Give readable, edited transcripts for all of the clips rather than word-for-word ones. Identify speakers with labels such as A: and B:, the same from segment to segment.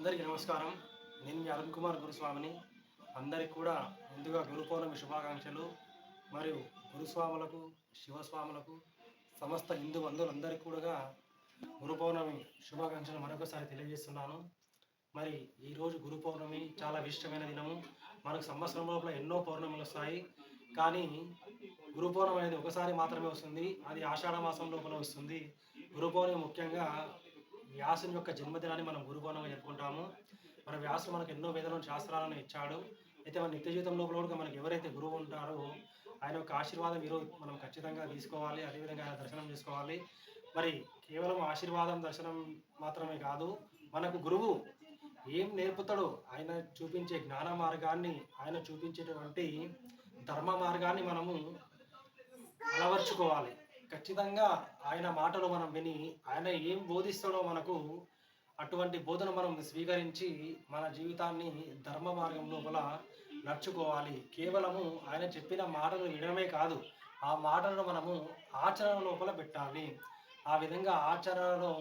A: అందరికీ నమస్కారం. నేను మీ అరుణ్ కుమార్ గురుస్వామిని. అందరికి కూడా ముందుగా గురు పౌర్ణమి శుభాకాంక్షలు. మరియు గురుస్వాములకు, శివస్వాములకు, సమస్త హిందూ బంధువులందరికీ కూడా గురు పౌర్ణమి శుభాకాంక్షలు మరొకసారి తెలియజేస్తున్నాను. మరి ఈరోజు గురు పౌర్ణమి చాలా విశిష్టమైన దినము. మనకు సంవత్సరం లోపల ఎన్నో పౌర్ణములు వస్తాయి. కానీ గురు పౌర్ణమి అనేది ఒకసారి మాత్రమే వస్తుంది. అది ఆషాఢ మాసం లోపల వస్తుంది. గురు పౌర్ణమి ముఖ్యంగా వ్యాసుని యొక్క జన్మదినాన్ని మనం గురు పౌర్ణమిగా జరుపుకుంటాము. మన వ్యాసుడు మనకు ఎన్నో వేదాలను శాస్త్రాలను ఇచ్చాడు. అయితే మన నిత్య జీవితంలో కూడా మనకు ఎవరైతే గురువు ఉంటారో ఆయన యొక్క ఆశీర్వాదం ఈరోజు మనం ఖచ్చితంగా తీసుకోవాలి. అదేవిధంగా ఆయన దర్శనం చేసుకోవాలి. మరి కేవలం ఆశీర్వాదం దర్శనం మాత్రమే కాదు, మనకు గురువు ఏం నేర్పుతాడో ఆయన చూపించే జ్ఞాన మార్గాన్ని, ఆయన చూపించేటువంటి ధర్మ మార్గాన్ని మనము అలవర్చుకోవాలి. ఖచ్చితంగా ఆయన మాటలు మనం విని ఆయన ఏం బోధిస్తాడో మనకు అటువంటి బోధన మనం స్వీకరించి మన జీవితాన్ని ధర్మ మార్గం లోపల నడుచుకోవాలి. కేవలము ఆయన చెప్పిన మాటలు వినడమే కాదు, ఆ మాటలను మనము ఆచరణ లోపల పెట్టాలి. ఆ విధంగా ఆచరణలో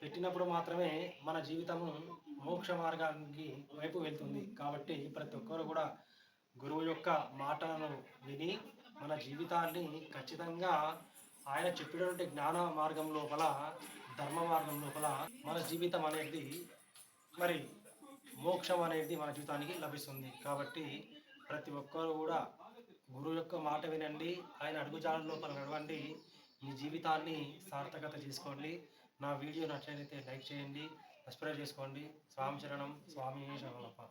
A: పెట్టినప్పుడు మాత్రమే మన జీవితము మోక్ష మార్గానికి వైపు వెళ్తుంది. కాబట్టి ప్రతి ఒక్కరు కూడా గురువు యొక్క మాటలను విని మన జీవితాన్ని ఖచ్చితంగా ఆయన చెప్పినటువంటి జ్ఞాన మార్గం లోపల, ధర్మ మార్గం లోపల మన జీవితం అనేది మరి మోక్షం అనేది మన జీవితానికి లభిస్తుంది. కాబట్టి ప్రతి ఒక్కరు కూడా గురువు యొక్క మాట వినండి, ఆయన అడుగుజాడల లోపల నడవండి, మీ జీవితాన్ని సార్థకత చేసుకోండి. నా వీడియో నచ్చినట్లయితే లైక్ చేయండి, సబ్స్క్రైబ్ చేసుకోండి. స్వామి శరణం, స్వామి శరణమప్ప.